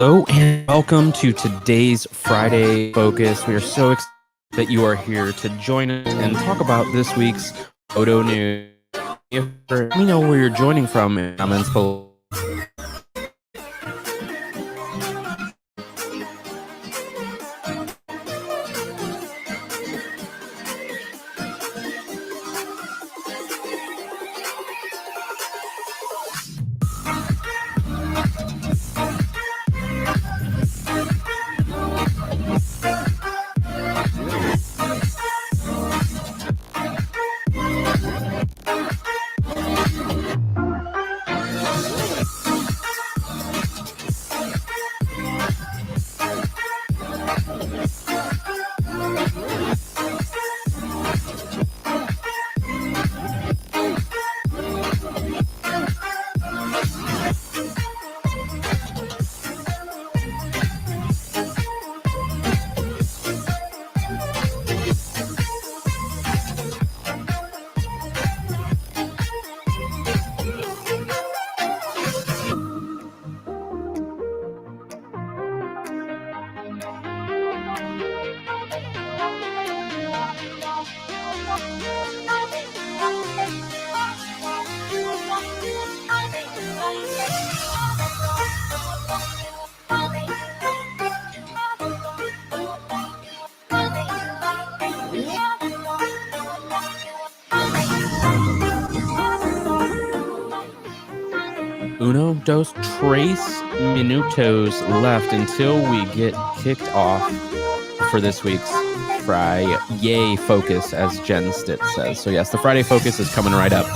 Hello and welcome to today's Friday Focus. We are so excited that you are here to join us and talk about this week's photo news. Let me know where you're joining from in the comments below. Uno, dos, tres minutos left until we get kicked off for this week's Friday Focus, as Jen Stitt says. So yes, the Friday Focus is coming right up.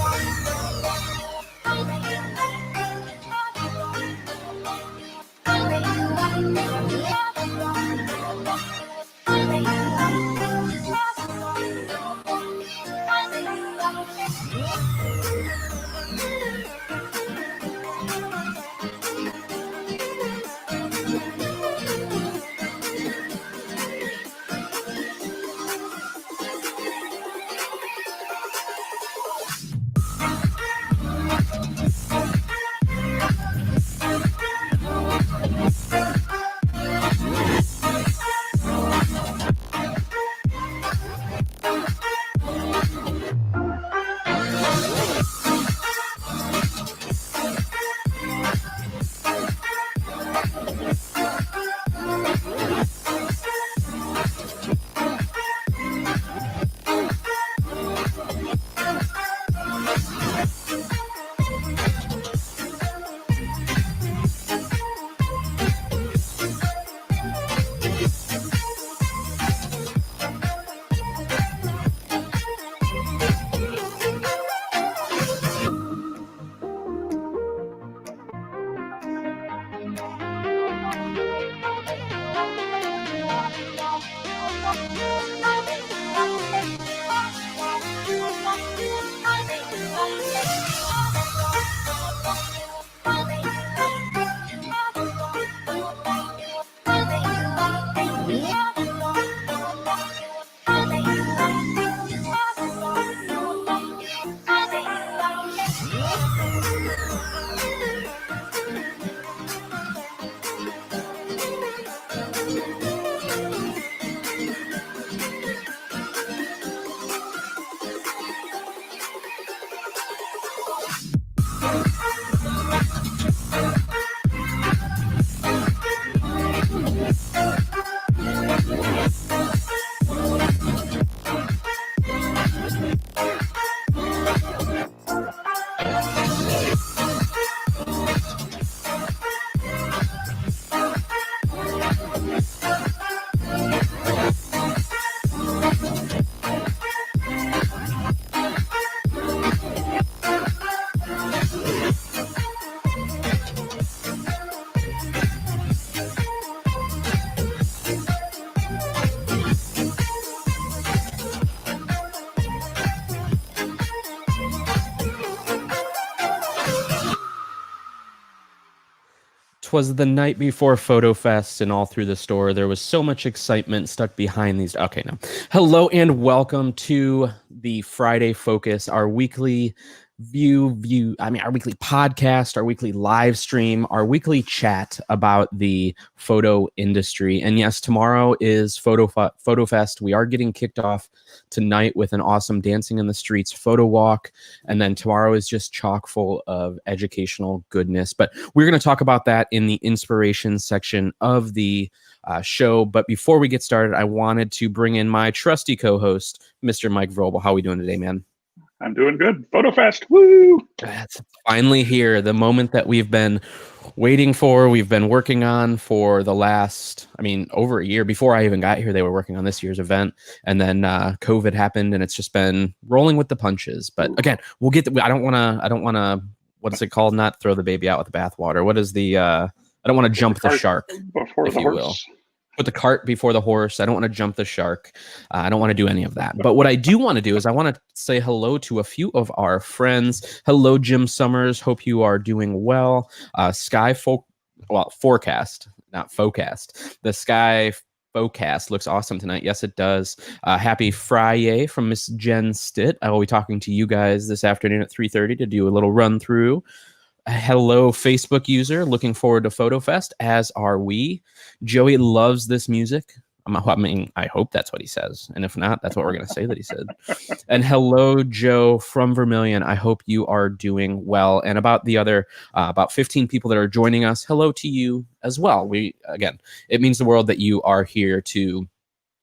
'Twas the night before Photo Fest, and all through the store there was so much excitement stuck behind these. Okay, now, hello and welcome to the Friday Focus, our weekly our weekly podcast, our weekly live stream, our weekly chat about the photo industry. And yes, tomorrow is Photo Fest. We are getting kicked off tonight with an awesome Dancing in the Streets photo walk. And then tomorrow is just chock full of educational goodness. But we're going to talk about that in the inspiration section of the show. But before we get started, I wanted to bring in my trusty co-host, Mr. Mike Vrobel. How are we doing today, man? I'm doing good. Photo Fest. Woo! It's finally here. The moment that we've been waiting for, we've been working on for the last, over a year. Before I even got here, they were working on this year's event. And then COVID happened, and it's just been rolling with the punches. But again, we'll get I don't want to, what is it called? Not throw the baby out with the bathwater. What is the, I don't want to jump the shark, before the horse. Put the cart before the horse. I don't want to jump the shark. I don't want to do any of that. But what I do want to do is I want to say hello to a few of our friends. Hello, Jim Summers. Hope you are doing well. Forecast, not Focast. The Sky Focast looks awesome tonight. Yes, it does. Happy Friday from Miss Jen Stitt. I will be talking to you guys this afternoon at 3:30 to do a little run through. Hello, Facebook user. Looking forward to Photo Fest, as are we. Joey loves this music. I hope that's what he says. And if not, that's what we're going to say that he said. And hello, Joe from Vermilion. I hope you are doing well. And about the other, about 15 people that are joining us, hello to you as well. It means the world that you are here to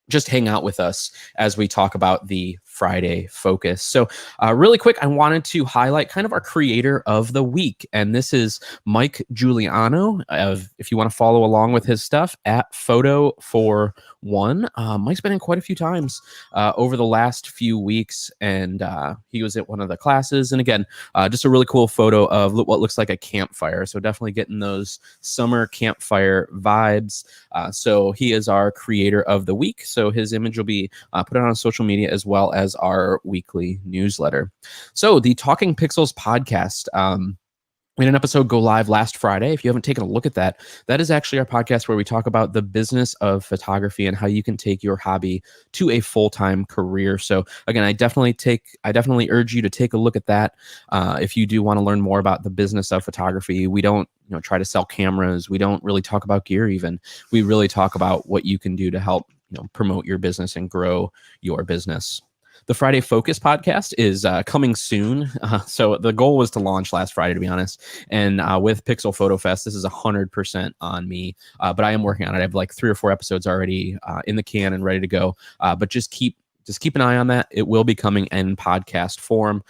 just hang out with us as we talk about the Friday Focus. So really quick, I wanted to highlight kind of our creator of the week. And this is Mike Giuliano. If you want to follow along with his stuff, at Photo41. Mike's been in quite a few times over the last few weeks. And he was at one of the classes. And again, just a really cool photo of what looks like a campfire. So definitely getting those summer campfire vibes. So he is our creator of the week. So his image will be put out on social media as well as our weekly newsletter. So the Talking Pixels podcast, we had an episode go live last Friday. If you haven't taken a look at that, that is actually our podcast where we talk about the business of photography and how you can take your hobby to a full-time career. So again, I definitely urge you to take a look at that. If you do want to learn more about the business of photography, we don't try to sell cameras. We don't really talk about gear even. We really talk about what you can do to help promote your business and grow your business. The Friday Focus podcast is coming soon. So the goal was to launch last Friday, to be honest. And with Pixel Photo Fest, this is 100% on me. But I am working on it. I have like 3 or 4 episodes already in the can and ready to go. But just keep an eye on that. It will be coming in podcast form.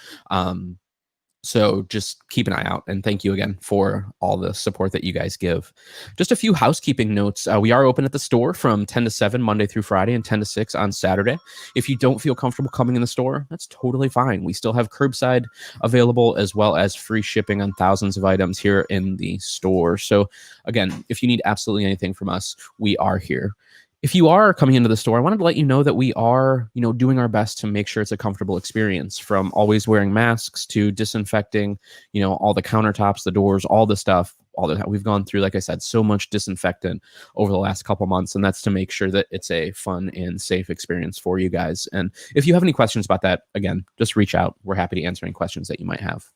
So just keep an eye out, and thank you again for all the support that you guys give. Just a few housekeeping notes. We are open at the store from 10 to 7 Monday through Friday and 10 to 6 on Saturday. If you don't feel comfortable coming in the store, that's totally fine. We still have curbside available as well as free shipping on thousands of items here in the store. So again, if you need absolutely anything from us, we are here. If you are coming into the store, I wanted to let you know that we are, doing our best to make sure it's a comfortable experience, from always wearing masks to disinfecting, all the countertops, the doors, all the stuff, all that. We've gone through, like I said, so much disinfectant over the last couple months, and that's to make sure that it's a fun and safe experience for you guys. And if you have any questions about that, again, just reach out. We're happy to answer any questions that you might have.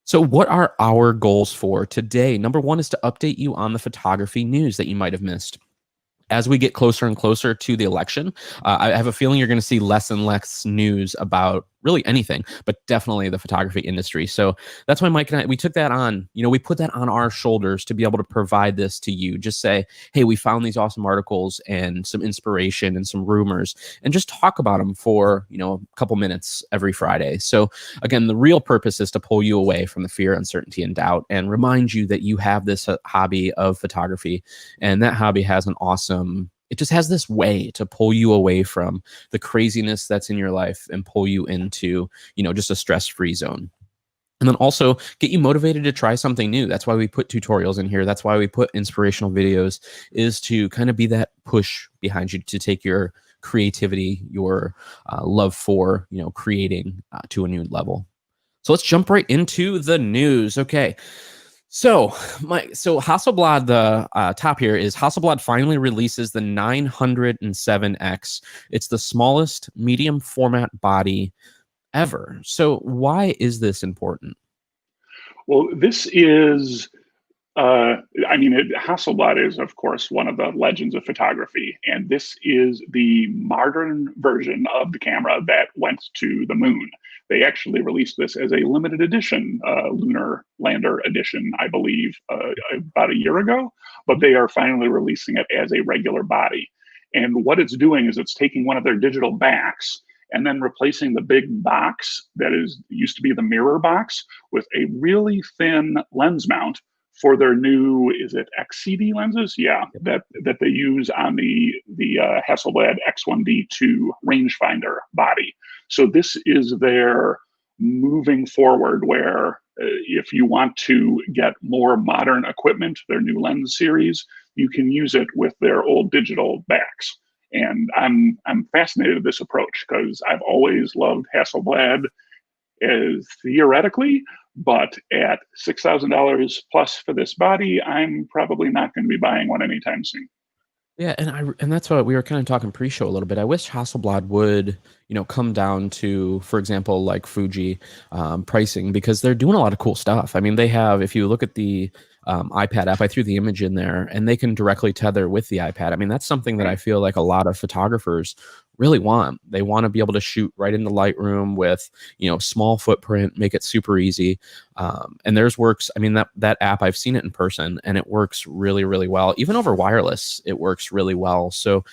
So what are our goals for today? Number 1 is to update you on the photography news that you might have missed. As we get closer and closer to the election, I have a feeling you're going to see less and less news about really anything, but definitely the photography industry. So that's why Mike and I, we took that on, we put that on our shoulders to be able to provide this to you. Just say, hey, we found these awesome articles and some inspiration and some rumors, and just talk about them for, a couple minutes every Friday. So again, the real purpose is to pull you away from the fear, uncertainty, and doubt, and remind you that you have this hobby of photography, and that hobby has an awesome, it just has this way to pull you away from the craziness that's in your life and pull you into, just a stress-free zone. And then also get you motivated to try something new. That's why we put tutorials in here. That's why we put inspirational videos, is to kind of be that push behind you to take your creativity, your love for, creating to a new level. So let's jump right into the news. Okay. So Hasselblad, the top here is Hasselblad finally releases the 907X. It's the smallest medium format body ever. So why is this important? Well, this is I mean, Hasselblad is, of course, one of the legends of photography, and this is the modern version of the camera that went to the moon. They actually released this as a limited edition, lunar lander edition, I believe, about a year ago, but they are finally releasing it as a regular body. And what it's doing is it's taking one of their digital backs and then replacing the big box that used to be the mirror box with a really thin lens mount for their new, is it XCD lenses? Yeah, that they use on the Hasselblad X1D2 rangefinder body. So this is their moving forward, where if you want to get more modern equipment, their new lens series, you can use it with their old digital backs. And I'm fascinated with this approach because I've always loved Hasselblad as theoretically, but at $6,000 plus for this body, I'm probably not going to be buying one anytime soon. Yeah, and that's what we were kind of talking pre-show a little bit. I wish Hasselblad would, come down to, for example, like Fuji pricing, because they're doing a lot of cool stuff. I mean, they have, if you look at the iPad app, I threw the image in there, and they can directly tether with the iPad. I mean, that's something that I feel like a lot of photographers really want. They want to be able to shoot right into Lightroom with, small footprint, make it super easy. And theirs works. I mean, that app, I've seen it in person, and it works really, really well. Even over wireless, it works really well. So,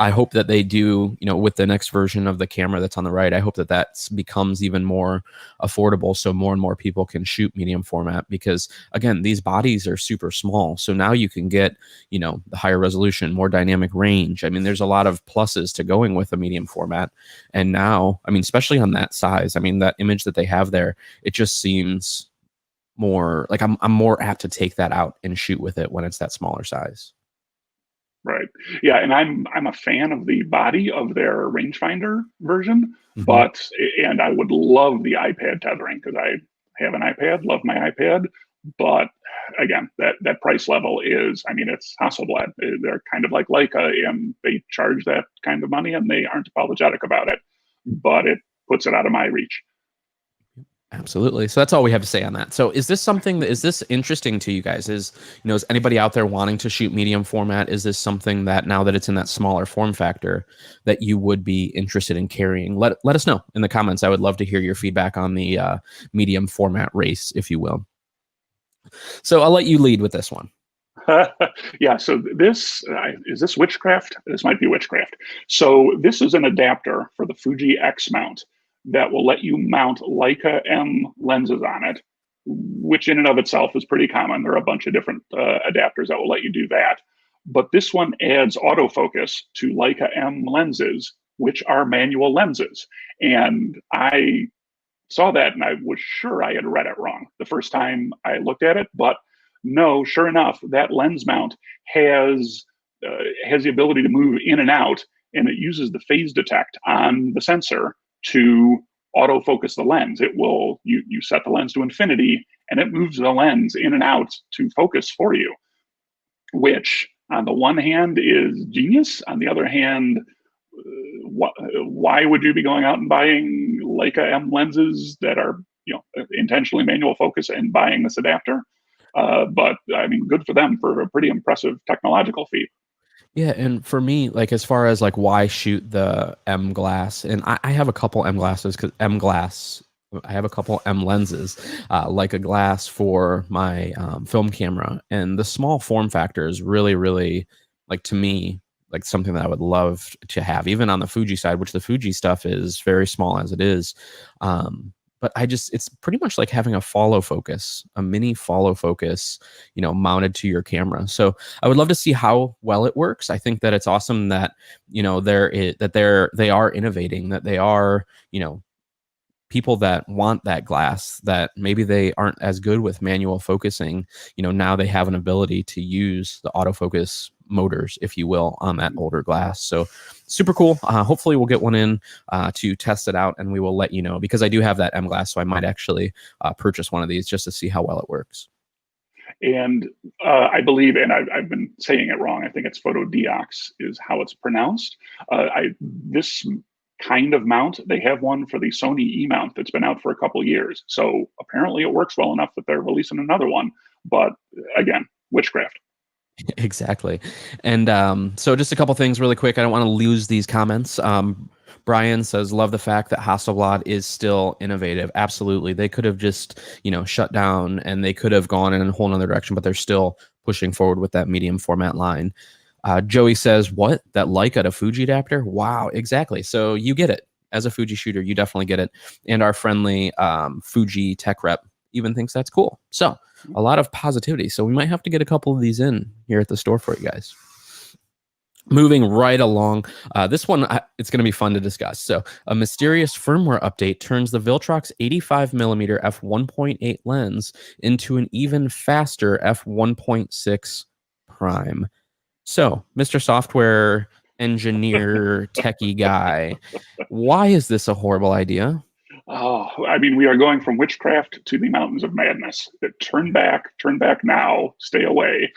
I hope that they do, with the next version of the camera that's on the right, I hope that becomes even more affordable so more and more people can shoot medium format, because again, these bodies are super small. So now you can get, the higher resolution, more dynamic range. I mean, there's a lot of pluses to going with a medium format. And now, I mean, especially on that size, I mean, that image that they have there, it just seems more like I'm more apt to take that out and shoot with it when it's that smaller size. Right. Yeah, and I'm a fan of the body of their rangefinder version, Mhm. but and I would love the iPad tethering because I have an iPad, love my iPad, but again, that price level is, I mean, it's Hasselblad. They're kind of like Leica, and they charge that kind of money, and they aren't apologetic about it, but it puts it out of my reach. Absolutely. So that's all we have to say on that. So is this interesting to you guys? Is anybody out there wanting to shoot medium format? Is this something that, now that it's in that smaller form factor, that you would be interested in carrying? Let us know in the comments. I would love to hear your feedback on the medium format race, if you will. So I'll let you lead with this one. Yeah, so this is this witchcraft? This might be witchcraft. So this is an adapter for the Fuji X mount that will let you mount Leica M lenses on it, which in and of itself is pretty common. There are a bunch of different adapters that will let you do that. But this one adds autofocus to Leica M lenses, which are manual lenses. And I saw that and I was sure I had read it wrong the first time I looked at it, but no, sure enough, that lens mount has the ability to move in and out, and it uses the phase detect on the sensor to autofocus the lens. It will you set the lens to infinity, and it moves the lens in and out to focus for you, which on the one hand is genius. On the other hand, why would you be going out and buying Leica M lenses that are intentionally manual focus and buying this adapter? But I mean, good for them for a pretty impressive technological feat. Yeah, and for me, like, as far as like why shoot the M glass, and I have a couple M glasses, because M glass, I have a couple M lenses, like a glass for my film camera, and the small form factor is really, really, like, to me, like something that I would love to have, even on the Fuji side, which the Fuji stuff is very small as it is. But it's pretty much like having a follow focus, a mini follow focus, mounted to your camera. So I would love to see how well it works. I think that it's awesome that, they are innovating, that they are, people that want that glass, that maybe they aren't as good with manual focusing, now they have an ability to use the autofocus motors, if you will, on that older glass. So super cool. Hopefully we'll get one in to test it out, and we will let you know, because I do have that M glass, so I might actually purchase one of these just to see how well it works. And I believe, and I've been saying it wrong, I think it's photodiox is how it's pronounced. This kind of mount, they have one for the Sony E-mount that's been out for a couple years. So apparently it works well enough that they're releasing another one. But again, witchcraft. Exactly. And so just a couple things really quick. I don't want to lose these comments. Brian says, love the fact that Hasselblad is still innovative. Absolutely. They could have just, shut down, and they could have gone in a whole nother direction, but they're still pushing forward with that medium format line. Joey says, what? That Leica to Fuji adapter? Wow, exactly. So you get it. As a Fuji shooter, you definitely get it. And our friendly Fuji tech rep even thinks that's cool. So a lot of positivity. So we might have to get a couple of these in here at the store for you guys. Moving right along, this one, it's going to be fun to discuss. So a mysterious firmware update turns the Viltrox 85mm f1.8 lens into an even faster f1.6 prime. So, Mr. Software Engineer Techie Guy, why is this a horrible idea? Oh, I mean, we are going from witchcraft to the mountains of madness. Turn back now, stay away.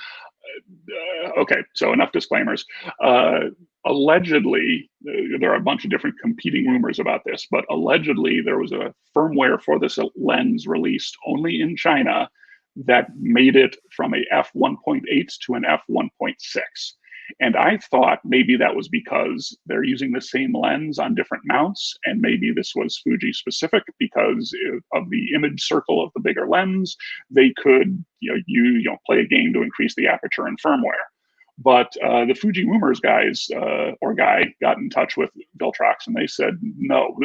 Okay, so enough disclaimers. Allegedly, there are a bunch of different competing rumors about this, but allegedly there was a firmware for this lens released only in China that made it from a f1.8 to an f1.6. And I thought maybe that was because they're using the same lens on different mounts, and maybe this was Fuji specific because of the image circle of the bigger lens. They could, play a game to increase the aperture and firmware. But the Fuji rumors guys or guy got in touch with Viltrox, and they said, no,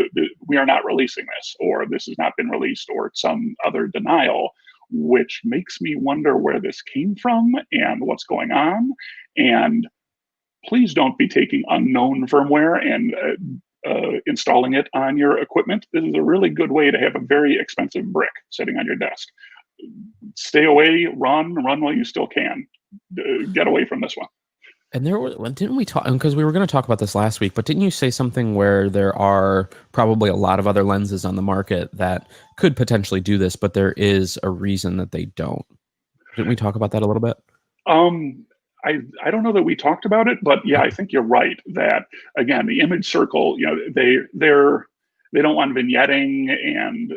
we are not releasing this, or this has not been released, or some other denial, which makes me wonder where this came from and what's going on. And please don't be taking unknown firmware and installing it on your equipment. This is a really good way to have a very expensive brick sitting on your desk. Stay away, run while you still can. Get away from this one. And didn't we talk, because we were going to talk about this last week, but didn't you say something where there are probably a lot of other lenses on the market that could potentially do this, but there is a reason that they don't? Didn't we talk about that a little bit? I don't know that we talked about it, but yeah, I think you're right that, again, the image circle, they don't want vignetting, and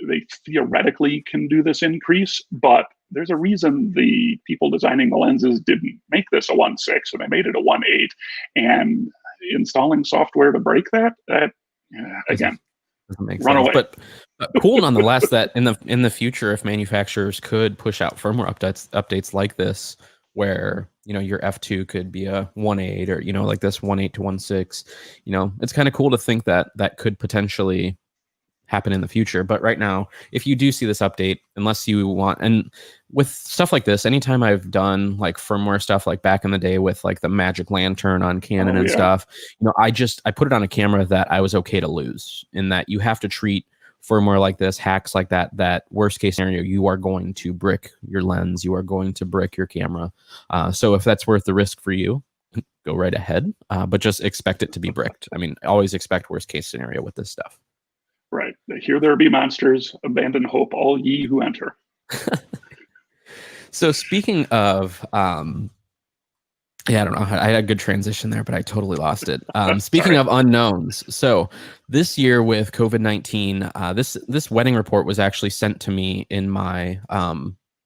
they theoretically can do this increase, but there's a reason the people designing the lenses didn't make this a 1.6 and they made it a 1.8, and installing software to break that again, doesn't make run sense. away. But cool nonetheless that in the future, if manufacturers could push out firmware updates like this, where your F2 could be a 1.8, or like this 1.8 to 1.6, it's kind of cool to think that that could potentially happen in the future. But right now, if you do see this update, unless you want, and with stuff like this, anytime I've done like firmware stuff, like back in the day with like the Magic Lantern on Canon and stuff, I put it on a camera that I was okay to lose, in that you have to treat firmware like this, hacks like that worst case scenario, you are going to brick your lens, you are going to brick your camera. So if that's worth the risk for you, go right ahead, but just expect it to be bricked. I mean, always expect worst case scenario with this stuff. Right. Here there be monsters, abandon hope, all ye who enter. So speaking of, I don't know. I had a good transition there, but I totally lost it. Speaking of unknowns, so this year with COVID-19, this wedding report was actually sent to me in my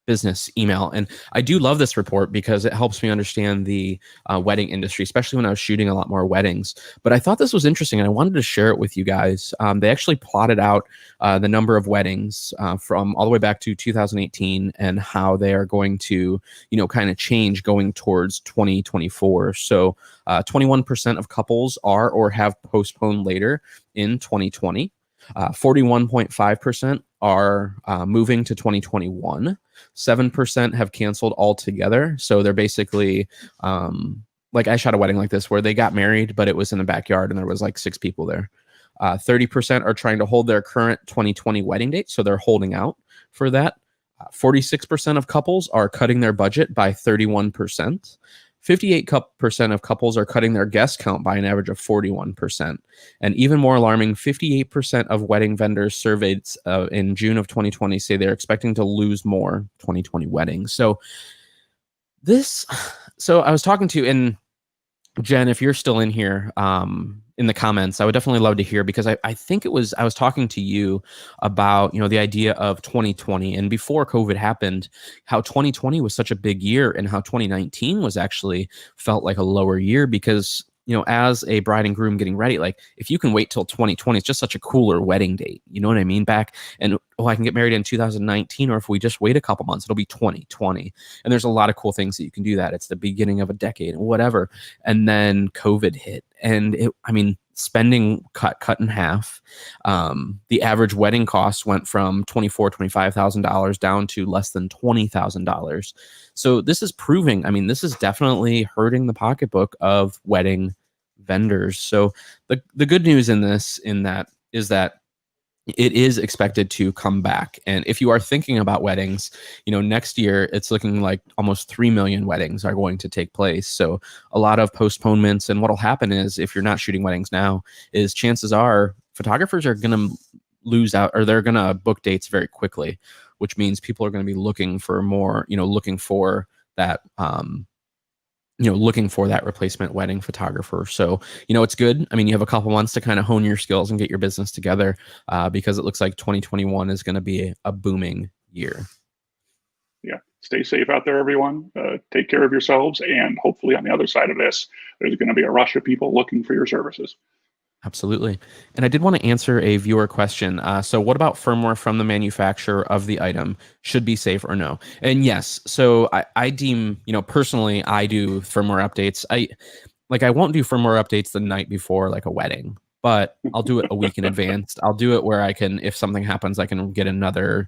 business email, and I do love this report because it helps me understand the wedding industry, especially when I was shooting a lot more weddings. But I thought this was interesting, and I wanted to share it with you guys. They actually plotted out the number of weddings from all the way back to 2018, and how they are going to, kind of change going towards 2024. So 21% of couples are or have postponed later in 2020. 41.5% are moving to 2021. 7% have canceled altogether. So they're basically like, I shot a wedding like this where they got married, but it was in the backyard and there was like 6 people there. 30% are trying to hold their current 2020 wedding date, so they're holding out for that. 46% of couples are cutting their budget by 31%. 58% of couples are cutting their guest count by an average of 41%. And even more alarming, 58% of wedding vendors surveyed in June of 2020 say they're expecting to lose more 2020 weddings. So I was talking to, and Jen, if you're still in here, in the comments, I would definitely love to hear, because I think I was talking to you about, the idea of 2020 and before COVID happened, how 2020 was such a big year and how 2019 was actually felt like a lower year because, as a bride and groom getting ready, like if you can wait till 2020, it's just such a cooler wedding date. You know what I mean? I can get married in 2019, or if we just wait a couple months, it'll be 2020. And there's a lot of cool things that you can do that. It's the beginning of a decade and whatever. And then COVID hit, and spending cut in half. The average wedding cost went from $25,000 down to less than $20,000. So this is proving, this is definitely hurting the pocketbook of wedding vendors. So the good news in that is that it is expected to come back. And if you are thinking about weddings, next year it's looking like almost 3 million weddings are going to take place. So a lot of postponements. And what'll happen is, if you're not shooting weddings now, is chances are photographers are going to lose out, or they're going to book dates very quickly, which means people are going to be looking for more, looking for that, looking for that replacement wedding photographer. So, it's good. You have a couple months to kind of hone your skills and get your business together, because it looks like 2021 is going to be a booming year. Yeah. Stay safe out there, everyone. Take care of yourselves. And hopefully on the other side of this, there's going to be a rush of people looking for your services. Absolutely. And I did want to answer a viewer question. So what about firmware from the manufacturer of the item should be safe or no? And yes, so I deem, personally, I do firmware updates. I won't do firmware updates the night before like a wedding, but I'll do it a week in advance. I'll do it where I can, if something happens, I can get another,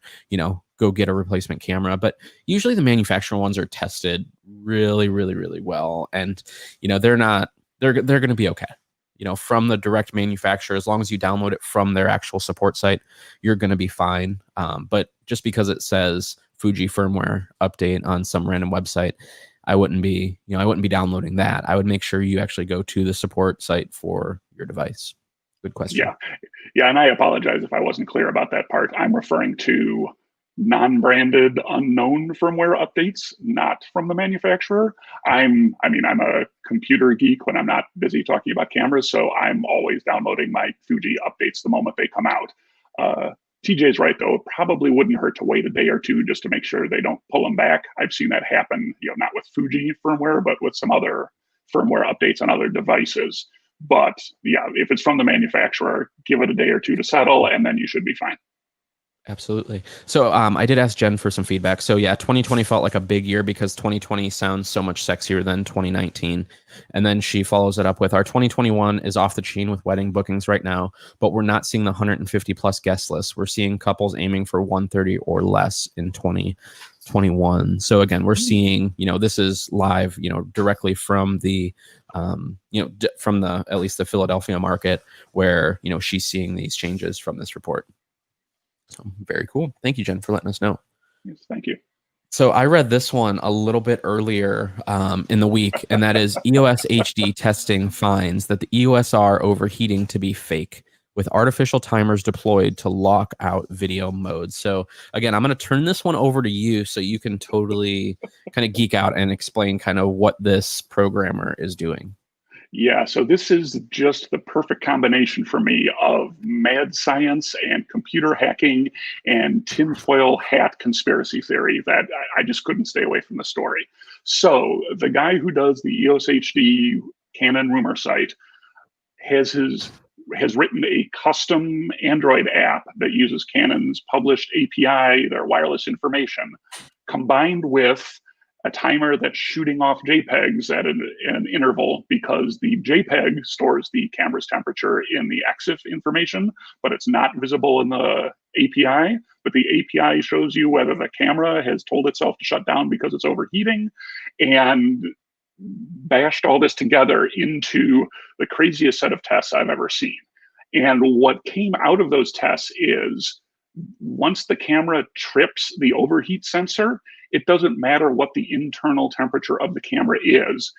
go get a replacement camera. But usually the manufacturer ones are tested really, really, really well. And, they're going to be okay. From the direct manufacturer, as long as you download it from their actual support site, you're going to be fine. But just because it says Fuji firmware update on some random website, I wouldn't be downloading that. I would make sure you actually go to the support site for your device. Good question. Yeah. And I apologize if I wasn't clear about that part. I'm referring to non-branded, unknown firmware updates, not from the manufacturer. I'm a computer geek when I'm not busy talking about cameras, so I'm always downloading my Fuji updates the moment they come out. TJ's right, though. It probably wouldn't hurt to wait a day or two just to make sure they don't pull them back. I've seen that happen, not with Fuji firmware, but with some other firmware updates on other devices. But yeah, if it's from the manufacturer, give it a day or two to settle, and then you should be fine. Absolutely. So I did ask Jen for some feedback. So yeah, 2020 felt like a big year because 2020 sounds so much sexier than 2019. And then she follows it up with, our 2021 is off the chain with wedding bookings right now, but we're not seeing the 150 plus guest lists. We're seeing couples aiming for 130 or less in 2021. So again, we're seeing, this is live, directly from the, from the, at least the Philadelphia market, where, she's seeing these changes from this report. So very cool. Thank you, Jen, for letting us know. Yes, thank you. So I read this one a little bit earlier in the week, and that is EOS HD testing finds that the EOS are overheating to be fake, with artificial timers deployed to lock out video mode. So again, I'm going to turn this one over to you so you can totally kind of geek out and explain kind of what this programmer is doing. Yeah, so this is just the perfect combination for me of mad science and computer hacking and tinfoil hat conspiracy theory that I just couldn't stay away from the story. So the guy who does the EOS HD Canon rumor site has written a custom Android app that uses Canon's published API, their wireless information, combined with a timer that's shooting off JPEGs at an interval, because the JPEG stores the camera's temperature in the EXIF information, but it's not visible in the API. But the API shows you whether the camera has told itself to shut down because it's overheating, and bashed all this together into the craziest set of tests I've ever seen. And what came out of those tests is, once the camera trips the overheat sensor, it doesn't matter what the internal temperature of the camera is.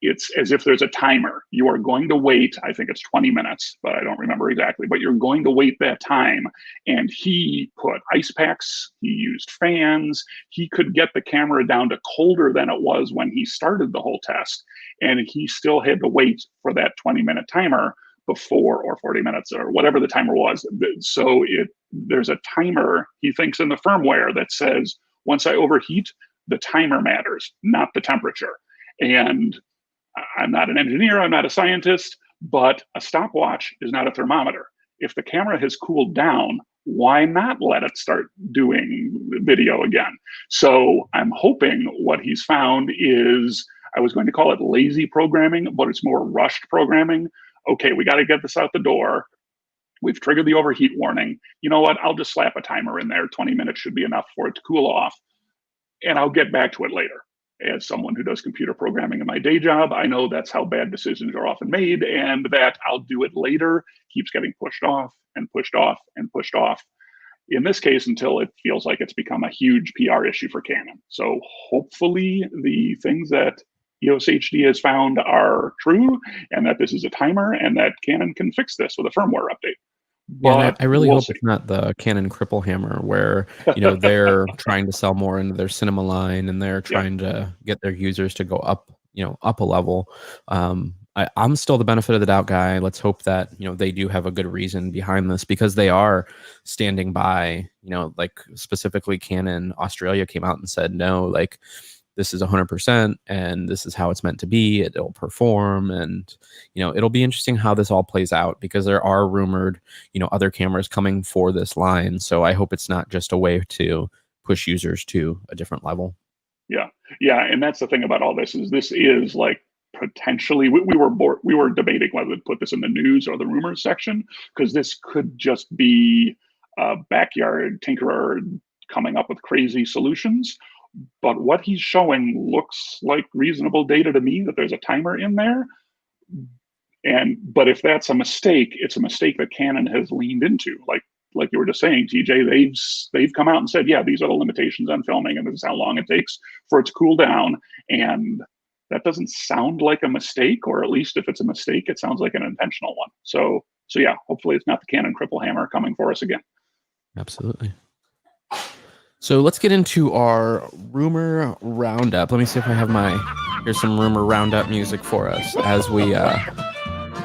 It's as if there's a timer. You are going to wait, I think it's 20 minutes, but I don't remember exactly, but you're going to wait that time. And he put ice packs, he used fans, he could get the camera down to colder than it was when he started the whole test. And he still had to wait for that 20-minute timer before, or 40 minutes, or whatever the timer was. So there's a timer, he thinks, in the firmware that says, once I overheat, the timer matters, not the temperature. And I'm not an engineer, I'm not a scientist, but a stopwatch is not a thermometer. If the camera has cooled down, why not let it start doing video again? So I'm hoping what he's found is, I was going to call it lazy programming, but it's more rushed programming. Okay, we got to get this out the door. We've triggered the overheat warning. You know what? I'll just slap a timer in there. 20 minutes should be enough for it to cool off, and I'll get back to it later. As someone who does computer programming in my day job, I know that's how bad decisions are often made, and that I'll do it later keeps getting pushed off and pushed off and pushed off. In this case, until it feels like it's become a huge PR issue for Canon. So hopefully the things that EOS HD has found are true, and that this is a timer, and that Canon can fix this with a firmware update. Yeah, and But I really we'll hope see. it's not the Canon cripple hammer where, they're trying to sell more into their cinema line and they're Yeah, trying to get their users to go up, up a level. I'm still the benefit of the doubt guy. Let's hope that, they do have a good reason behind this, because they are standing by, like specifically Canon Australia came out and said, no, like, this is 100% and this is how it's meant to be. It'll perform, and it'll be interesting how this all plays out, because there are rumored other cameras coming for this line. So I hope it's not just a way to push users to a different level. yeah, yeah. And that's the thing about all this is like, potentially we were debating whether to put this in the news or the rumors section, because this could just be a backyard tinkerer coming up with crazy solutions. But what he's showing looks like reasonable data to me, that there's a timer in there. But if that's a mistake, it's a mistake that Canon has leaned into. Like you were just saying, TJ, they've come out and said, yeah, these are the limitations on filming, and this is how long it takes for it to cool down. And that doesn't sound like a mistake, or at least if it's a mistake, it sounds like an intentional one. So yeah, hopefully it's not the Canon cripple hammer coming for us again. Absolutely. So let's get into our rumor roundup. Let me see if I have here's some rumor roundup music for us as we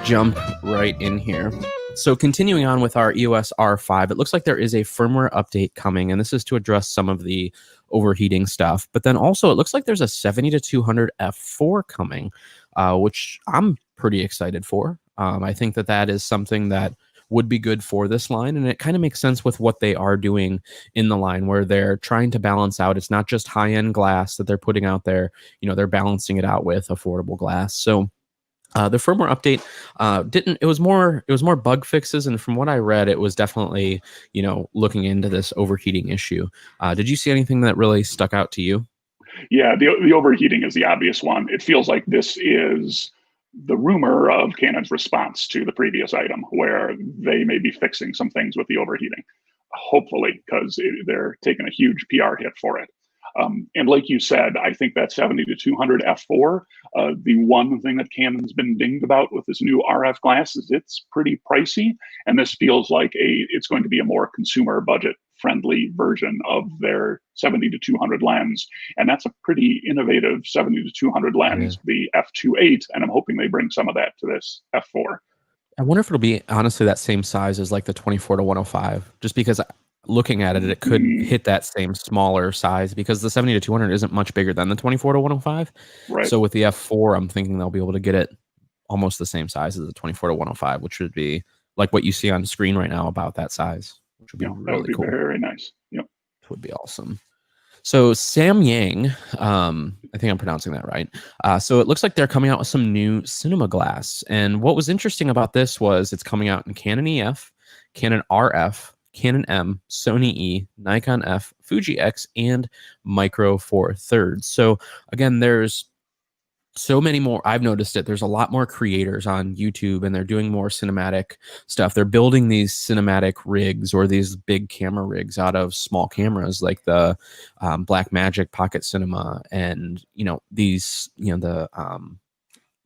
jump right in here. So continuing on with our EOS R5, it looks like there is a firmware update coming, and this is to address some of the overheating stuff. But then also it looks like there's a 70-200 f4 coming, which I'm pretty excited for. I think that is something that would be good for this line, and it kind of makes sense with what they are doing in the line, where they're trying to balance out. It's not just high-end glass that they're putting out there. They're balancing it out with affordable glass. So the firmware update it was more bug fixes, and from what I read, it was definitely looking into this overheating issue. Did you see anything that really stuck out to you? Yeah, the overheating is the obvious one. It feels like this is the rumor of Canon's response to the previous item, where they may be fixing some things with the overheating. Hopefully, because they're taking a huge PR hit for it. And like you said, I think that 70-200 f4, the one thing that Canon's been dinged about with this new RF glass is it's pretty pricey. And this feels like it's going to be a more consumer budget friendly version of their 70-200 lens. And that's a pretty innovative 70-200 lens, the f2.8. And I'm hoping they bring some of that to this f4. I wonder if it'll be honestly that same size as like the 24-105, just because looking at it, it could hit that same smaller size, because the 70-200 isn't much bigger than the 24-105. Right. So with the f4, I'm thinking they'll be able to get it almost the same size as the 24-105, which would be like what you see on screen right now, about that size, which would be really that would be cool. Very nice. Yep. It would be awesome. So Samyang, I think I'm pronouncing that right. So it looks like they're coming out with some new cinema glass. And what was interesting about this was it's coming out in Canon EF, Canon RF, Canon M, Sony E, Nikon F, Fuji X, and Micro Four Thirds. So again, there's So many more. I've noticed it. There's a lot more creators on YouTube, and they're doing more cinematic stuff. They're building these cinematic rigs or these big camera rigs out of small cameras, like the Blackmagic Pocket Cinema, and these, the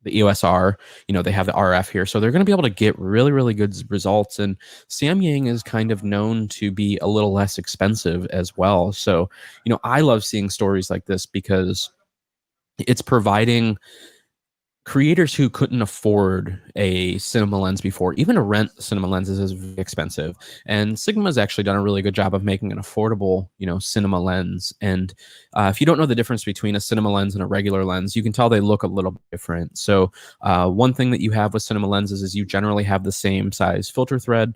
EOS R. They have the RF here, so they're going to be able to get really, really good results. And Samyang is kind of known to be a little less expensive as well. So, I love seeing stories like this because it's providing creators who couldn't afford a cinema lens before, even to rent cinema lenses is very expensive. And Sigma's actually done a really good job of making an affordable, cinema lens. And if you don't know the difference between a cinema lens and a regular lens, you can tell they look a little bit different. So one thing that you have with cinema lenses is you generally have the same size filter thread,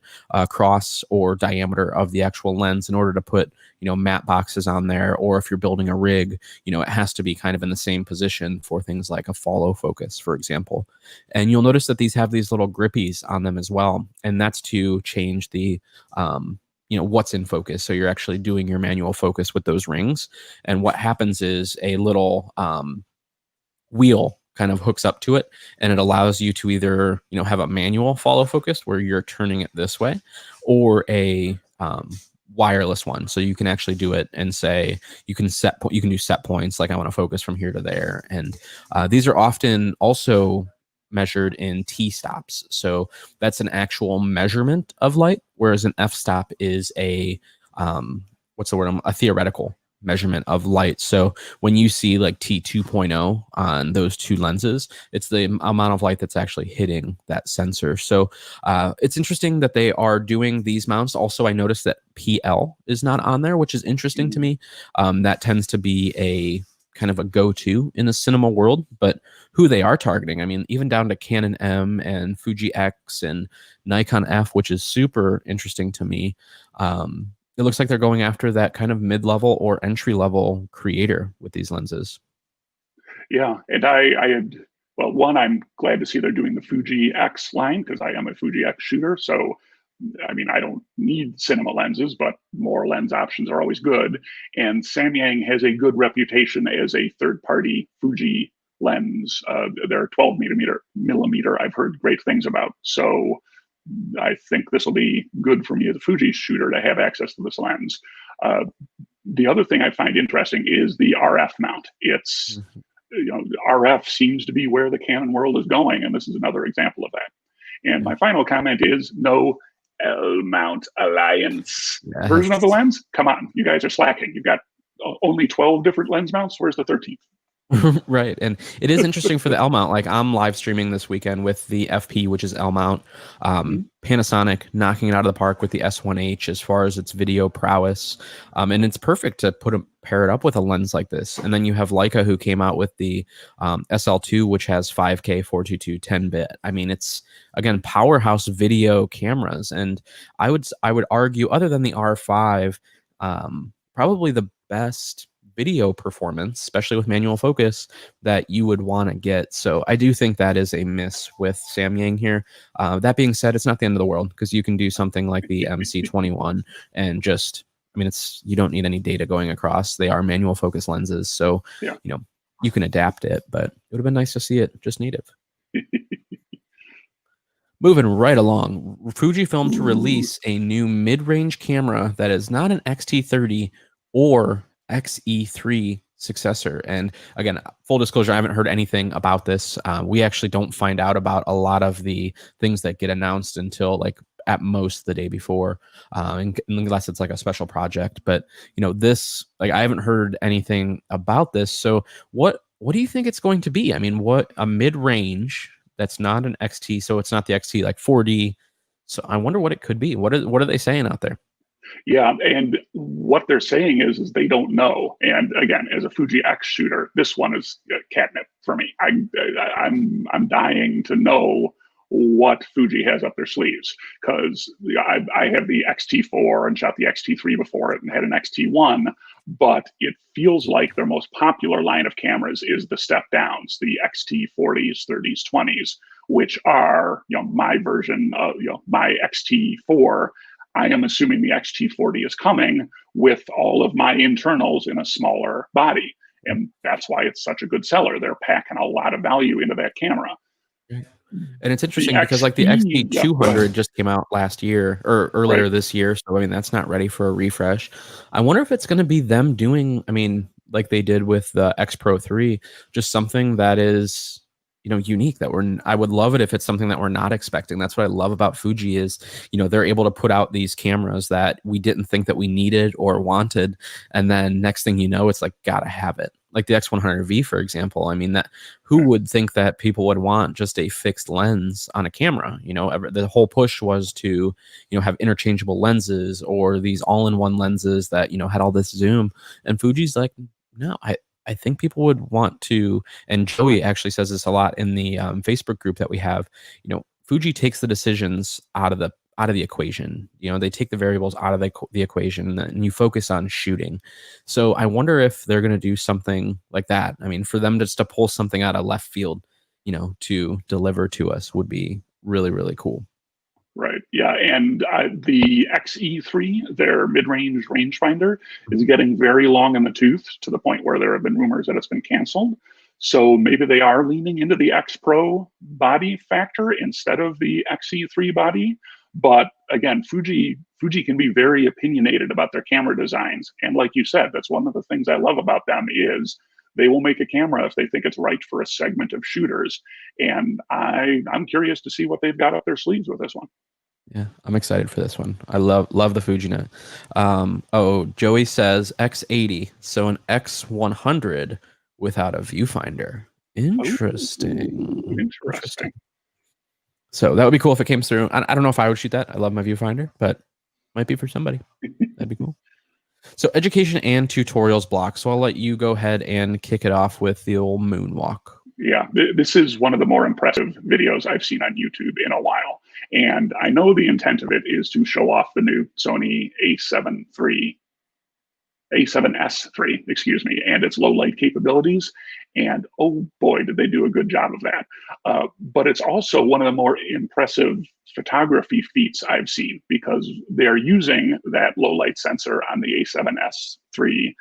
cross or diameter of the actual lens in order to put matte boxes on there. Or if you're building a rig, it has to be kind of in the same position for things like a follow focus, for example. And you'll notice that these have these little grippies on them as well. And that's to change the, what's in focus. So you're actually doing your manual focus with those rings. And what happens is a little wheel kind of hooks up to it, and it allows you to either have a manual follow focus where you're turning it this way, or a wireless one, so you can actually do it and say you can do set points, like I want to focus from here to there. And these are often also measured in t-stops, so that's an actual measurement of light, whereas an f-stop is a what's the word, a theoretical measurement of light. So when you see like T 2.0 on those two lenses, it's the amount of light that's actually hitting that sensor. So it's interesting that they are doing these mounts. Also, I noticed that PL is not on there, which is interesting to me. That tends to be a kind of a go-to in the cinema world, but who they are targeting, I mean, even down to Canon M and Fuji X and Nikon F, which is super interesting to me. It looks like they're going after that kind of mid-level or entry-level creator with these lenses. Yeah, and I had, well, one, I'm glad to see they're doing the Fuji X line because I am a Fuji X shooter. So, I mean, I don't need cinema lenses, but more lens options are always good. And Samyang has a good reputation as a third-party Fuji lens. Their 12 millimeter, I've heard great things about. So I think this will be good for me as a Fuji shooter to have access to this lens. The other thing I find interesting is the RF mount. It's, RF seems to be where the Canon world is going, and this is another example of that. And my final comment is no L mount alliance version of the lens. Come on, you guys are slacking. You've got only 12 different lens mounts. Where's the 13th? Right. And it is interesting for the L mount. Like, I'm live streaming this weekend with the FP, which is L mount. Panasonic knocking it out of the park with the S1H as far as its video prowess. And it's perfect to pair it up with a lens like this. And then you have Leica, who came out with the SL2, which has 5K 422 10-bit. I mean, it's, again, powerhouse video cameras. And I would argue, other than the R5, probably the best video performance, especially with manual focus, that you would want to get. So I do think that is a miss with Samyang here. That being said, it's not the end of the world, because you can do something like the MC21 and just, I mean, you don't need any data going across. They are manual focus lenses, so yeah, you can adapt it, but it would have been nice to see it just native. Moving right along, Fujifilm to release a new mid-range camera that is not an X-T30 or XE3 successor. And again, full disclosure, I haven't heard anything about this. We actually don't find out about a lot of the things that get announced until like at most the day before, unless it's like a special project. But this, like, I haven't heard anything about this. So what do you think it's going to be? I mean, what a mid-range that's not an XT, so it's not the XT like 4D. So I wonder what it could be. What are they saying out there? Yeah, and what they're saying is they don't know. And again, as a Fuji X shooter, this one is catnip for me. I'm dying to know what Fuji has up their sleeves, because I have the X-T4 and shot the X-T3 before it and had an X-T1, but it feels like their most popular line of cameras is the step downs, the X-T40s, 30s, 20s, which are my version of my X-T4. I am assuming the X-T40 is coming with all of my internals in a smaller body. And that's why it's such a good seller. They're packing a lot of value into that camera. Right. And it's The interesting because like the XE, yeah, go ahead. XT200 just came out last year or Right. earlier this year. So, I mean, that's not ready for a refresh. I wonder if it's going to be them doing, I mean, like they did with the X Pro 3, just something that is, unique that I would love it if it's something that we're not expecting. That's what I love about Fuji is, they're able to put out these cameras that we didn't think that we needed or wanted. And then next thing you know, it's like, gotta have it. Like the X100V, for example. I mean, that who Right. would think that people would want just a fixed lens on a camera? The whole push was to, have interchangeable lenses or these all-in-one lenses that, had all this zoom. And Fuji's like, no, I think people would want to, and Joey actually says this a lot in the Facebook group that we have. Fuji takes the decisions out of the equation. They take the variables out of the equation, and you focus on shooting. So I wonder if they're going to do something like that. I mean, for them just to pull something out of left field, to deliver to us would be really, really cool. Right. Yeah. And the XE3, their mid-range rangefinder, is getting very long in the tooth to the point where there have been rumors that it's been canceled. So maybe they are leaning into the X Pro body factor instead of the XE3 body. But again, Fuji can be very opinionated about their camera designs. And like you said, that's one of the things I love about them is they will make a camera if they think it's right for a segment of shooters. And I'm curious to see what they've got up their sleeves with this one. Yeah, I'm excited for this one. I love the Fuji Net. Joey says X80, so an X100 without a viewfinder. Oh, Interesting. interesting. So that would be cool if it came through. I don't know if I would shoot that. I love my viewfinder, but might be for somebody. That'd be cool. So education and tutorials block. So I'll let you go ahead and kick it off with the old moonwalk. Yeah, this is one of the more impressive videos I've seen on YouTube in a while. And I know the intent of it is to show off the new Sony A7S3, excuse me, and its low light capabilities. And oh boy, did they do a good job of that. But it's also one of the more impressive photography feats I've seen because they're using that low light sensor on the A7S3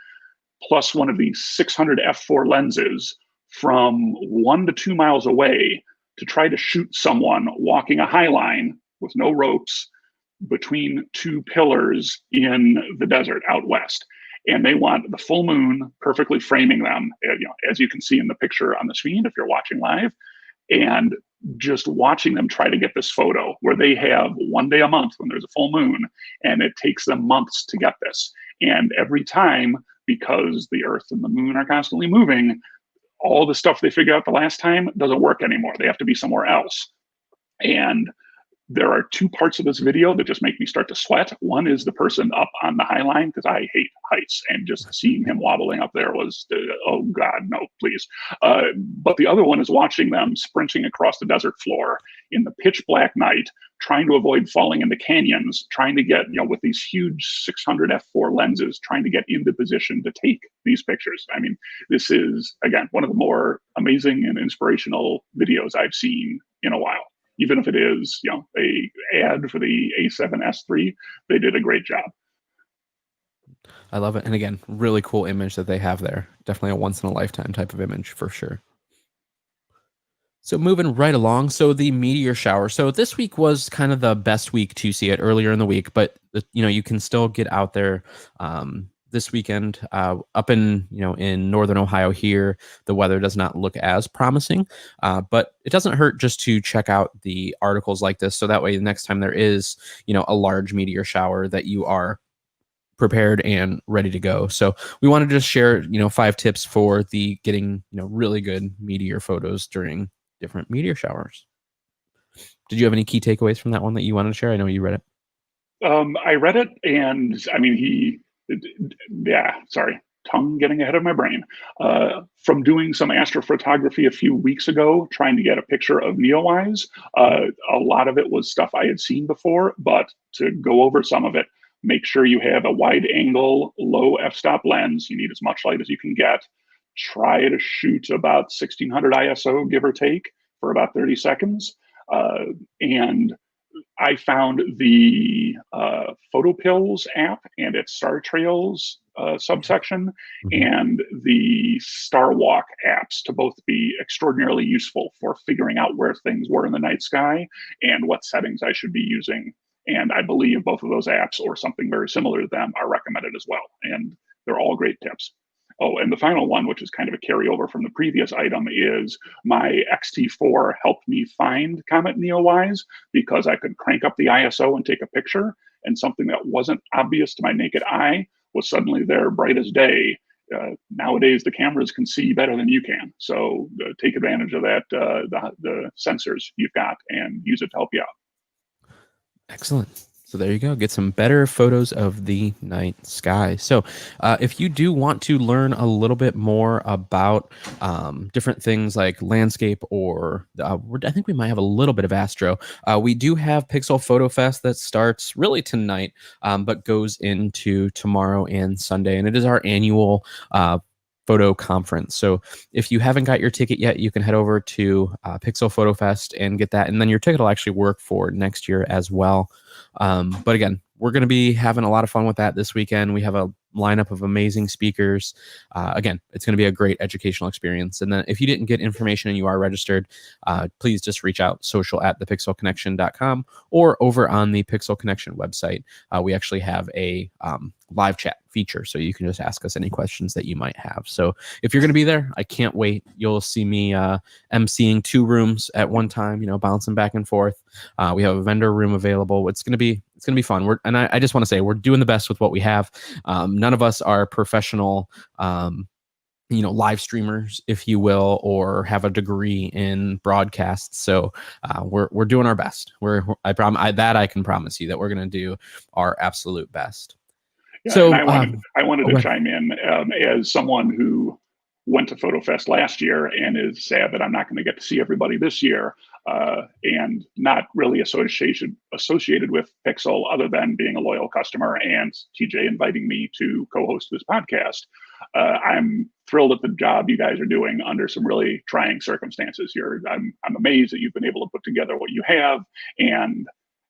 plus one of these 600 f4 lenses from 1 to 2 miles away to try to shoot someone walking a high line with no ropes between two pillars in the desert out west. And they want the full moon perfectly framing them, as you can see in the picture on the screen if you're watching live. And just watching them try to get this photo where they have one day a month when there's a full moon, and it takes them months to get this. And every time, because the Earth and the moon are constantly moving, all the stuff they figured out the last time doesn't work anymore. They have to be somewhere else. And there are two parts of this video that just make me start to sweat. One is the person up on the high line, because I hate heights, and just seeing him wobbling up there was, oh God, no, please. But the other one is watching them sprinting across the desert floor in the pitch black night, trying to avoid falling into canyons, trying to get, with these huge 600 f4 lenses, trying to get into position to take these pictures. I mean, this is, again, one of the more amazing and inspirational videos I've seen in a while. Even if it is, a ad for the A7S3, they did a great job. I love it. And again, really cool image that they have there. Definitely a once in a lifetime type of image for sure. So moving right along. So the meteor shower. So this week was kind of the best week to see it earlier in the week, but you can still get out there. This weekend up in in northern Ohio here, the weather does not look as promising, but it doesn't hurt just to check out the articles like this, so that way the next time there is a large meteor shower that you are prepared and ready to go. So we want to just share 5 tips for the getting really good meteor photos during different meteor showers. Did you have any key takeaways from that one that you wanted to share? I know you read it. I read it, and I mean, sorry, tongue getting ahead of my brain. From doing some astrophotography a few weeks ago, trying to get a picture of Neowise, a lot of it was stuff I had seen before, but to go over some of it, make sure you have a wide angle, low f-stop lens. You need as much light as you can get. Try to shoot about 1600 ISO, give or take, for about 30 seconds. And I found the Photo Pills app and its Star Trails subsection Mhm. and the Star Walk apps to both be extraordinarily useful for figuring out where things were in the night sky and what settings I should be using. And I believe both of those apps or something very similar to them are recommended as well. And they're all great tips. Oh, and the final one, which is kind of a carryover from the previous item, is my XT4 helped me find Comet Neowise because I could crank up the ISO and take a picture, and something that wasn't obvious to my naked eye was suddenly there, bright as day. Nowadays, the cameras can see better than you can, so take advantage of that, the sensors you've got, and use it to help you out. Excellent. So there you go. Get some better photos of the night sky. So if you do want to learn a little bit more about different things like landscape or I think we might have a little bit of astro. We do have Pixel Photo Fest that starts really tonight, but goes into tomorrow and Sunday. And it is our annual photo conference. So if you haven't got your ticket yet, you can head over to Pixel Photo Fest and get that. And then your ticket will actually work for next year as well. But again, we're going to be having a lot of fun with that this weekend. We have a lineup of amazing speakers. Again, it's going to be a great educational experience. And then if you didn't get information and you are registered, please just reach out social@thepixelconnection.com or over on the Pixel Connection website. We actually have a live chat feature, so you can just ask us any questions that you might have. So if you're going to be there, I can't wait. You'll see me emceeing 2 rooms at one time, bouncing back and forth. We have a vendor room available. It's going to be fun. I just want to say we're doing the best with what we have. None of us are professional, live streamers, if you will, or have a degree in broadcasts. So we're doing our best. I can promise you that we're going to do our absolute best. Yeah, So and I wanted to go ahead. chime in as someone who went to PhotoFest last year and is sad that I'm not going to get to see everybody this year, and not really associated with Pixel other than being a loyal customer and TJ inviting me to co-host this podcast. I'm thrilled at the job you guys are doing under some really trying circumstances. I'm amazed that you've been able to put together what you have, and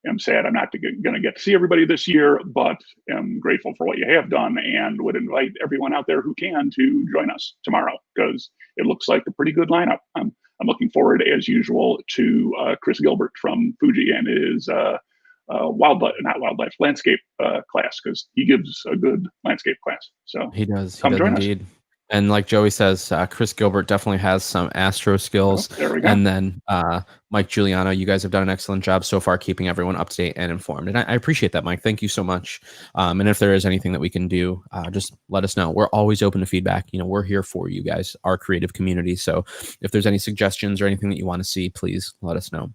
I'm sad I'm not going to get to see everybody this year, but am grateful for what you have done and would invite everyone out there who can to join us tomorrow because it looks like a pretty good lineup. I'm looking forward, as usual, to Chris Gilbert from Fuji and his landscape class because he gives a good landscape class. So He does come join us. indeed. And like Joey says, Chris Gilbert definitely has some astro skills. Oh, there we go. And then Mike Giuliano, you guys have done an excellent job so far keeping everyone up to date and informed. And I appreciate that, Mike. Thank you so much. And if there is anything that we can do, just let us know. We're always open to feedback. We're here for you guys, our creative community. So if there's any suggestions or anything that you want to see, please let us know.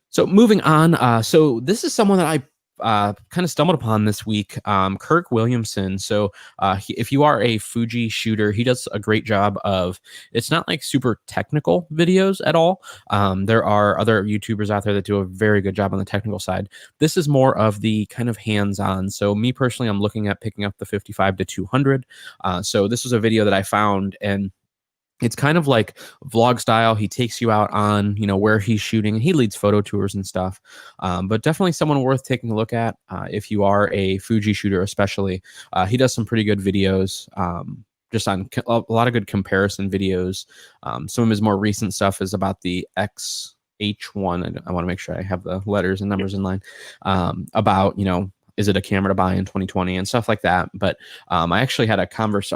So moving on, so this is someone that I kind of stumbled upon this week, Kirk Williamson. So if you are a Fuji shooter, he does a great job of, it's not like super technical videos at all. There are other YouTubers out there that do a very good job on the technical side. This is more of the kind of hands-on. So me personally, I'm looking at picking up the 55-200. So this was a video that I found, and it's kind of like vlog style. He takes you out on, where he's shooting. He leads photo tours and stuff, but definitely someone worth taking a look at if you are a Fuji shooter, especially. He does some pretty good videos, just on a lot of good comparison videos. Some of his more recent stuff is about the XH1. I want to make sure I have the letters and numbers in line, about, is it a camera to buy in 2020 and stuff like that. But I actually had a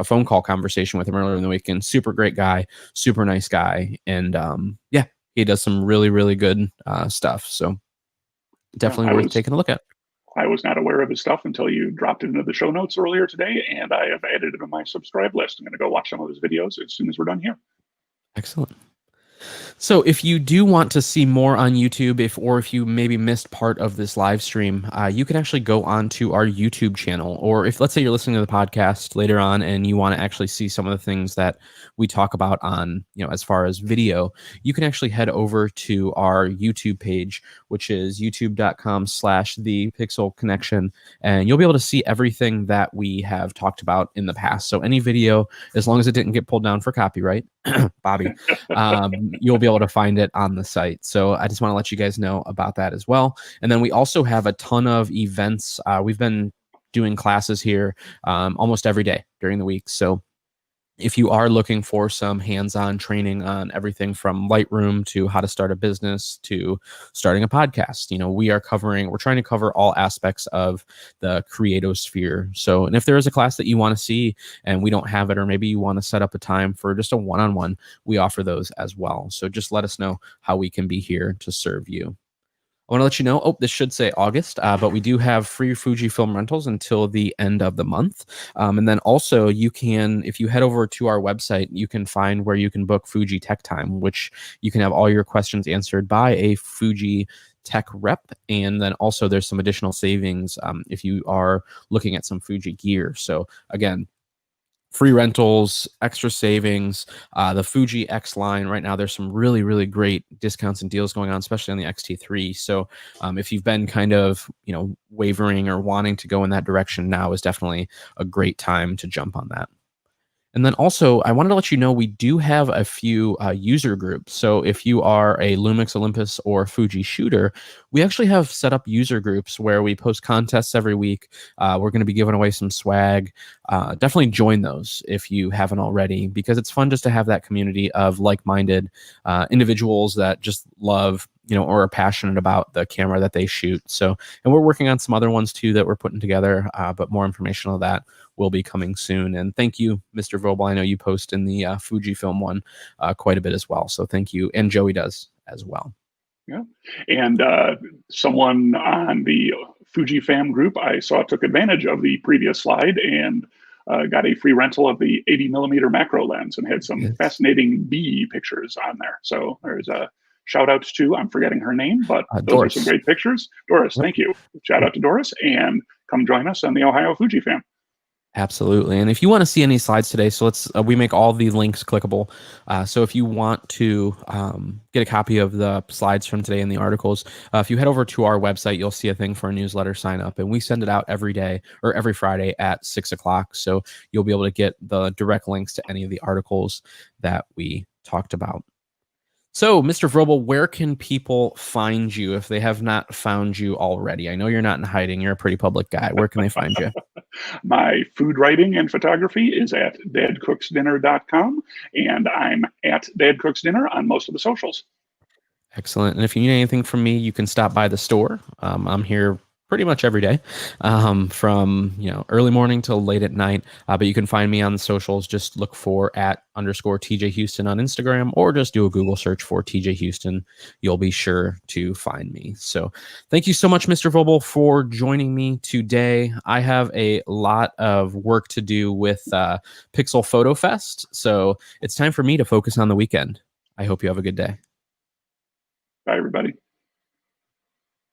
phone call conversation with him earlier in the weekend. Super great guy, super nice guy. And yeah, he does some really, really good stuff. So definitely worth taking a look at. I was not aware of his stuff until you dropped it into the show notes earlier today, and I have added it to my subscribe list. I'm going to go watch some of his videos as soon as we're done here. Excellent. So if you do want to see more on YouTube, if you maybe missed part of this live stream, you can actually go onto our YouTube channel. Or if, let's say, you're listening to the podcast later on and you want to actually see some of the things that we talk about on, as far as video, you can actually head over to our YouTube page, which is youtube.com/thepixelconnection, and you'll be able to see everything that we have talked about in the past. So any video, as long as it didn't get pulled down for copyright, Bobby, you'll be able to find it on the site. So I just want to let you guys know about that as well. And then we also have a ton of events. We've been doing classes here almost every day during the week. So if you are looking for some hands-on training on everything from Lightroom to how to start a business to starting a podcast, we're trying to cover all aspects of the creatosphere. So, and if there is a class that you want to see and we don't have it, or maybe you want to set up a time for just a one-on-one, we offer those as well. So just let us know how we can be here to serve you. I want to let you know, this should say August, but we do have free Fuji film rentals until the end of the month. And then also you can, if you head over to our website, you can find where you can book Fuji Tech Time, which you can have all your questions answered by a Fuji Tech rep. And then also there's some additional savings if you are looking at some Fuji gear. So again, free rentals, extra savings, the Fuji X line. Right now, there's some really, really great discounts and deals going on, especially on the X-T3. So if you've been kind of, wavering or wanting to go in that direction, now is definitely a great time to jump on that. And then also, I wanted to let you know we do have a few user groups. So if you are a Lumix, Olympus, or Fuji shooter, we actually have set up user groups where we post contests every week. We're going to be giving away some swag. Definitely join those if you haven't already, because it's fun just to have that community of like-minded individuals that just love, or are passionate about the camera that they shoot. So, and we're working on some other ones too that we're putting together, but more information on that will be coming soon. And thank you, Mr. Vobel. I know you post in the Fujifilm one quite a bit as well. So thank you. And Joey does as well. Yeah. And someone on the Fujifam group I saw took advantage of the previous slide and got a free rental of the 80mm macro lens and had some fascinating bee pictures on there. So there's a shout out to, I'm forgetting her name, but those Doris. are some great pictures. Doris, thank you. Shout out to Doris, and come join us on the Ohio Fujifam. Absolutely. And if you want to see any slides today, so we make all the links clickable. So if you want to get a copy of the slides from today and the articles, if you head over to our website, you'll see a thing for a newsletter sign up, and we send it out every day or every Friday at 6 o'clock. So you'll be able to get the direct links to any of the articles that we talked about. So, Mr. Vrobel, where can people find you if they have not found you already? I know you're not in hiding. You're a pretty public guy. Where can they find you? My food writing and photography is at dadcooksdinner.com, and I'm at dadcooksdinner on most of the socials. Excellent. And if you need anything from me, you can stop by the store. I'm here pretty much every day from early morning till late at night, but you can find me on the socials. Just look for @_TJ Houston on Instagram, or just do a Google search for TJ Houston. You'll be sure to find me. So thank you so much, Mr. Vobel, for joining me today. I have a lot of work to do with Pixel Photo Fest, so it's time for me to focus on the weekend. I hope you have a good day. Bye, everybody.